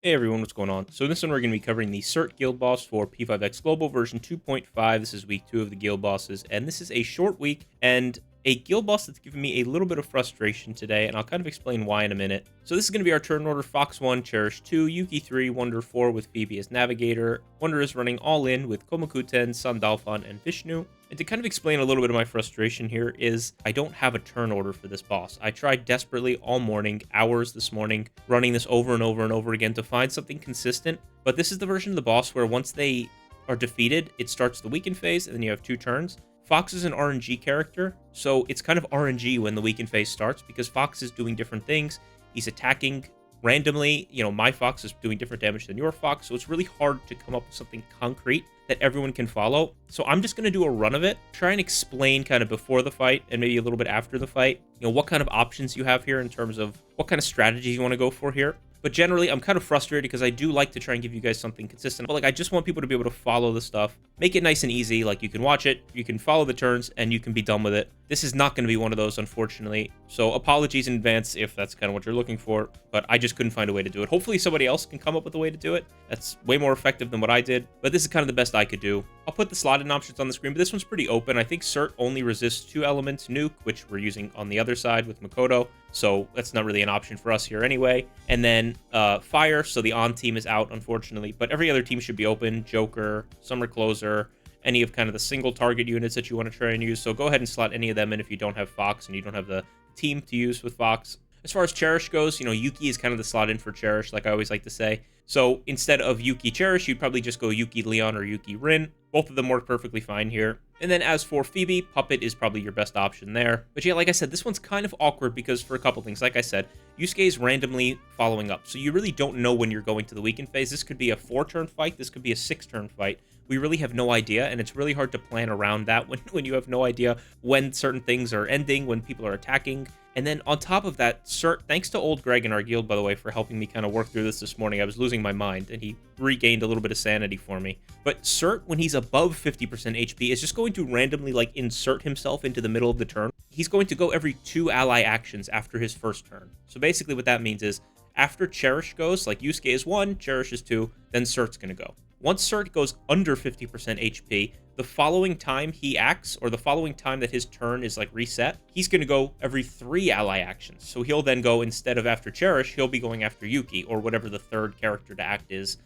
Hey everyone, what's going on? So in this one we're going to be covering the Surt Guild Boss for P5X Global version 2.5. This is week 2 of the Guild Bosses, and this is a short week and a Guild Boss that's given me a little bit of frustration today, and I'll kind of explain why in a minute. So this is going to be our turn order: Fox 1, Cherish 2, Yuki 3, Wonder 4 with Phoebe as Navigator. Wonder is running all in with Komakuten, Sandalphon, and Vishnu. And to kind of explain a little bit of my frustration here is I don't have a turn order for this boss. I tried desperately all morning, hours this morning, running this over and over and over again to find something consistent. But this is the version of the boss where once they are defeated, it starts the weaken phase, and then you have 2 turns. Fox is an RNG character, so it's kind of RNG when the weaken phase starts because Fox is doing different things. He's attacking randomly. My Fox is doing different damage than your Fox, so it's really hard to come up with something concrete that everyone can follow. So I'm just going to do a run of it, try and explain kind of before the fight and maybe a little bit after the fight, what kind of options you have here in terms of what kind of strategies you want to go for here. But generally, I'm kind of frustrated because I do like to try and give you guys something consistent. But I just want people to be able to follow the stuff, make it nice and easy. You can watch it, you can follow the turns, and you can be done with it. This is not going to be one of those, unfortunately. So apologies in advance if that's kind of what you're looking for. But I just couldn't find a way to do it. Hopefully somebody else can come up with a way to do it. That's way more effective than what I did. But this is kind of the best I could do. I'll put the slotted options on the screen, but this one's pretty open. I think Surt only resists 2 elements, Nuke, which we're using on the other side with Makoto. So that's not really an option for us here anyway. And then Fire, so the on team is out, unfortunately. But every other team should be open. Joker, Summer Closer, any of kind of the single target units that you want to try and use. So go ahead and slot any of them in if you don't have Fox and you don't have the team to use with Fox. As far as Cherish goes, Yuki is kind of the slot in for Cherish, like I always like to say. So instead of Yuki Cherish, you'd probably just go Yuki Leon or Yuki Rin. Both of them work perfectly fine here. And then as for Phoebe, Puppet is probably your best option there. But yeah, like I said, this one's kind of awkward because for a couple things. Like I said, Yusuke is randomly following up. So you really don't know when you're going to the weaken phase. This could be a 4-turn fight. This could be a 6-turn fight. We really have no idea, and it's really hard to plan around that when you have no idea when certain things are ending, when people are attacking. And then on top of that, Surt, thanks to old Greg in our guild, by the way, for helping me kind of work through this morning. I was losing my mind, and he regained a little bit of sanity for me. But Surt, when he's above 50% HP, is just going to randomly, insert himself into the middle of the turn. He's going to go every 2 ally actions after his first turn. So basically what that means is, after Cherish goes, Yusuke is 1, Cherish is 2, then Surt's going to go. Once Surt goes under 50% HP, the following time he acts, or the following time that his turn is reset, he's going to go every 3 ally actions. So he'll then go, instead of after Cherish, he'll be going after Yuki, or whatever the third character to act is,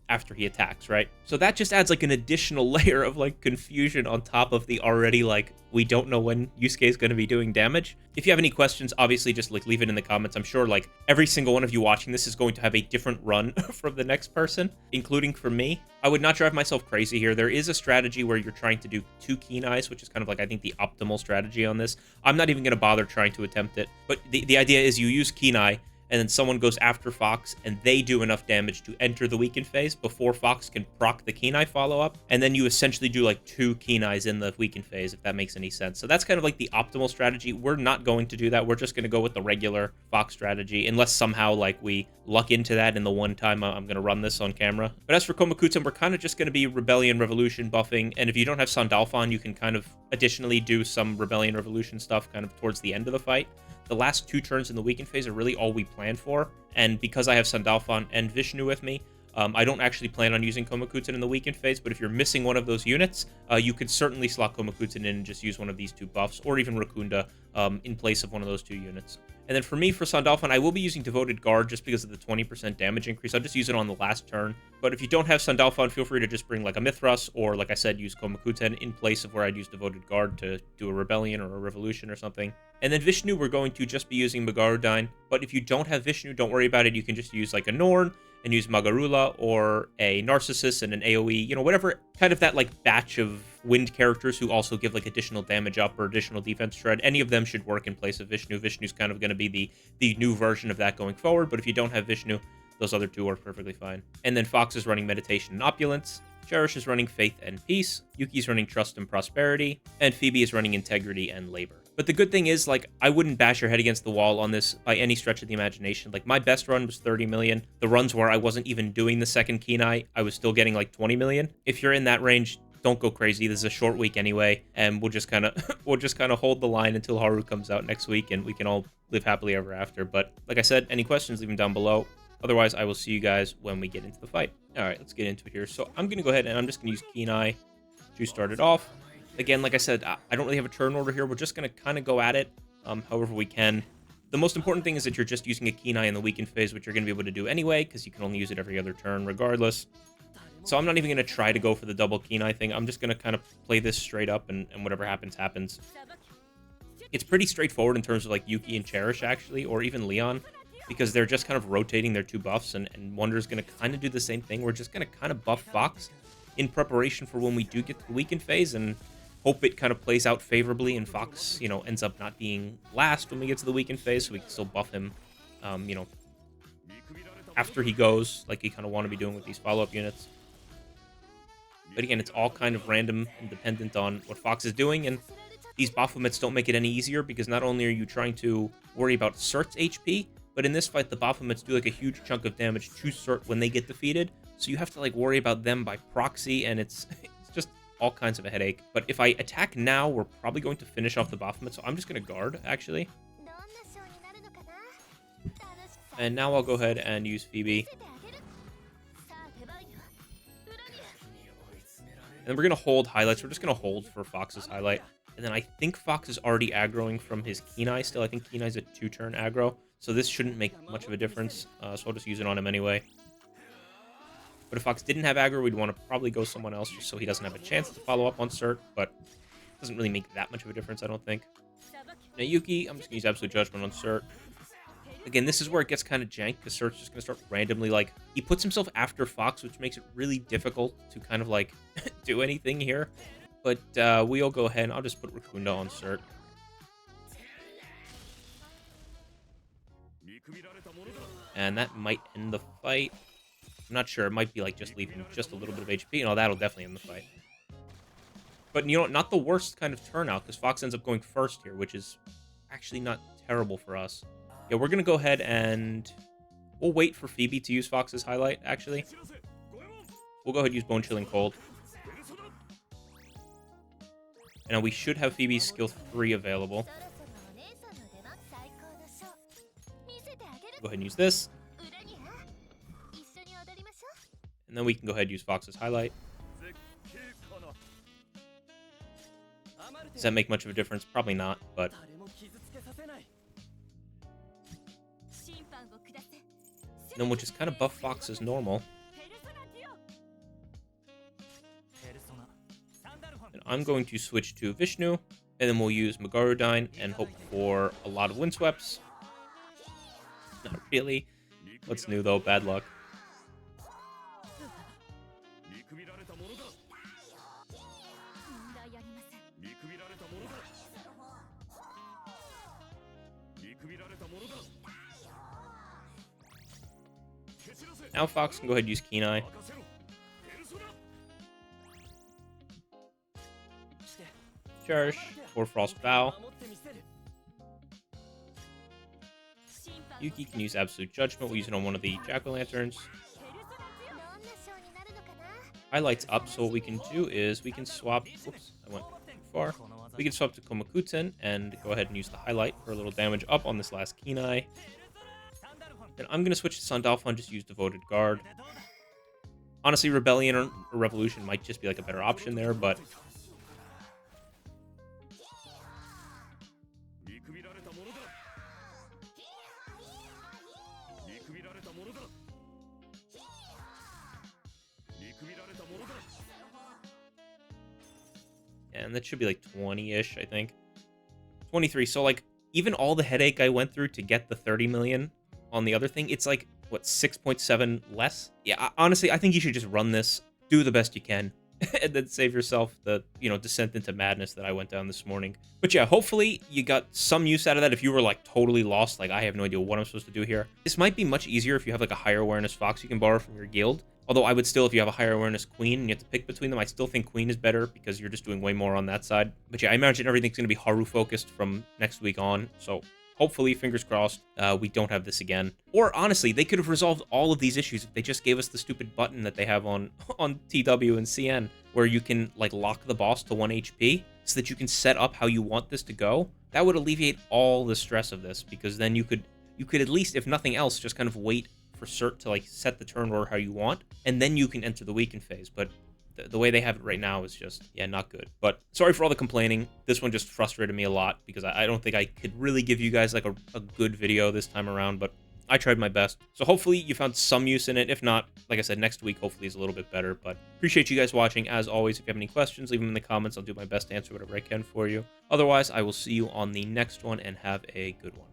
after he attacks, right? So that just adds an additional layer of confusion on top of the already we don't know when Yusuke is going to be doing damage. If you have any questions, obviously just leave it in the comments. I'm sure every single one of you watching this is going to have a different run from the next person, including for me. I would not drive myself crazy here. There is a strategy where you're trying to do 2 keen eyes, which is kind of I think the optimal strategy on this. I'm not even going to bother trying to attempt it, but the idea is you use keen eye, and then someone goes after Fox, and they do enough damage to enter the weaken phase before Fox can proc the Keen Eye follow-up, and then you essentially do 2 Keen Eyes in the weaken phase, if that makes any sense. So that's kind of the optimal strategy. We're not going to do that. We're just going to go with the regular Fox strategy, unless somehow we luck into that in the one time I'm going to run this on camera. But as for Komakuten, we're kind of just going to be Rebellion Revolution buffing, and if you don't have Sandalphon, you can kind of additionally do some Rebellion Revolution stuff kind of towards the end of the fight. The last 2 turns in the weaken phase are really all we plan for, and because I have Sandalphon and Vishnu with me, I don't actually plan on using Komakuten in the weaken phase, but if you're missing one of those units, you could certainly slot Komakuten in and just use one of these 2 buffs, or even Rakunda in place of one of those 2 units. And then for me, for Sandalphon, I will be using Devoted Guard just because of the 20% damage increase. I'll just use it on the last turn. But if you don't have Sandalphon, feel free to just bring a Mithras, or like I said, use Komakuten in place of where I'd use Devoted Guard to do a Rebellion or a Revolution or something. And then Vishnu, we're going to just be using Magarudyne. But if you don't have Vishnu, don't worry about it. You can just use a Norn and use Magarula, or a Narcissus and an AoE, whatever kind of that batch of wind characters who also give additional damage up or additional defense shred. Any of them should work in place of Vishnu. Vishnu's kind of going to be the new version of that going forward, but if you don't have Vishnu, those other 2 work perfectly fine. And then Fox is running Meditation and Opulence, Cherish is running Faith and Peace, Yuki's running Trust and Prosperity, and Phoebe is running Integrity and Labor. But the good thing is, I wouldn't bash your head against the wall on this by any stretch of the imagination. My best run was 30 million. The runs where I wasn't even doing the second Keen Eye, I was still getting 20 million. If you're in that range, don't go crazy. This is a short week anyway, and we'll just kind of hold the line until Haru comes out next week, and we can all live happily ever after. But like I said, any questions, leave them down below. Otherwise, I will see you guys when we get into the fight. All right, let's get into it here. So I'm going to go ahead and I'm just going to use Kenai to start it off. Again, like I said, I don't really have a turn order here. We're just going to kind of go at it however we can. The most important thing is that you're just using a Kenai in the weakened phase, which you're going to be able to do anyway, because you can only use it every other turn regardless. So I'm not even going to try to go for the double Kenai thing. I'm just going to kind of play this straight up, and whatever happens, happens. It's pretty straightforward in terms of like Yuki and Cherish, actually, or even Leon, because they're just kind of rotating their 2 buffs, and Wonder's going to kind of do the same thing. We're just going to kind of buff Fox in preparation for when we do get to the weakened phase, and hope it kind of plays out favorably, and Fox, you know, ends up not being last when we get to the weakened phase, so we can still buff him, you know, after he goes, like you kind of want to be doing with these follow-up units. But again, it's all kind of random and dependent on what Fox is doing, and these Baphomets don't make it any easier, because not only are you trying to worry about Surt's HP, but in this fight, the Baphomets do like a huge chunk of damage to Surt when they get defeated, so you have to like worry about them by proxy, and it's just all kinds of a headache. But if I attack now, we're probably going to finish off the Baphomet, so I'm just going to guard, actually. And now I'll go ahead and use Phoebe. And then we're going to hold highlights. We're just going to hold for Fox's highlight. And then I think Fox is already aggroing from his Kenai still. I think Kenai's a 2-turn aggro, so this shouldn't make much of a difference. So I'll just use it on him anyway. But if Fox didn't have aggro, we'd want to probably go someone else just so he doesn't have a chance to follow up on Surt, but it doesn't really make that much of a difference, I don't think. Now Yuki, I'm just going to use Absolute Judgment on Surt. Again, this is where it gets kind of jank, because Surt's just going to start randomly, like, he puts himself after Fox, which makes it really difficult to kind of, like, do anything here. But we'll go ahead and I'll just put Rakunda on Surt. And that might end the fight. I'm not sure. It might be like just leaving just a little bit of HP. No, that'll definitely end the fight. But, you know, not the worst kind of turnout, because Fox ends up going first here, which is actually not terrible for us. Yeah, we're going to go ahead and we'll wait for Phoebe to use Fox's highlight, actually. We'll go ahead and use Bone Chilling Cold. And we should have Phoebe's skill 3 available. Go ahead and use this. And then we can go ahead and use Fox's highlight. Does that make much of a difference? Probably not, but... And then we'll just kind of buff Fox as normal. And I'm going to switch to Vishnu, and then we'll use Magarudyne and hope for a lot of windsweeps. Not really. What's new though? Bad luck. Now Fox can go ahead and use Kenai. Cherish for Frost Bow. Yuki can use Absolute Judgment. We'll use it on one of the Jack-o'-lanterns. Highlights up, so what we can do is we can swap... Oops, I went too far. We can swap to Komakuten and go ahead and use the highlight for a little damage up on this last Kenai. Then I'm going to switch to Sandalphon and just use Devoted Guard. Honestly, Rebellion or Revolution might just be like a better option there, but... And that should be like 20-ish, I think. 23. So, like, even all the headache I went through to get the 30 million on the other thing, it's like, what, 6.7 less? Yeah, honestly, I think you should just run this, do the best you can, and then save yourself the, you know, descent into madness that I went down this morning. But yeah, hopefully you got some use out of that if you were, like, totally lost, like, I have no idea what I'm supposed to do here. This might be much easier if you have, like, a higher awareness Fox you can borrow from your guild. Although I would still, if you have a higher awareness Queen and you have to pick between them, I still think Queen is better because you're just doing way more on that side. But yeah, I imagine everything's going to be Haru focused from next week on. So hopefully, fingers crossed, we don't have this again. Or honestly, they could have resolved all of these issues if they just gave us the stupid button that they have on TW and CN, where you can like lock the boss to 1 HP so that you can set up how you want this to go. That would alleviate all the stress of this, because then you could at least, if nothing else, just kind of wait for Surt to like set the turn order how you want, and then you can enter the weaken phase. But the way they have it right now is just, yeah, not good. But sorry for all the complaining. This one just frustrated me a lot because I don't think I could really give you guys like a good video this time around, but I tried my best. So hopefully you found some use in it. If not, like I said, next week hopefully is a little bit better. But appreciate you guys watching. As always, if you have any questions, leave them in the comments. I'll do my best to answer whatever I can for you. Otherwise, I will see you on the next one, and have a good one.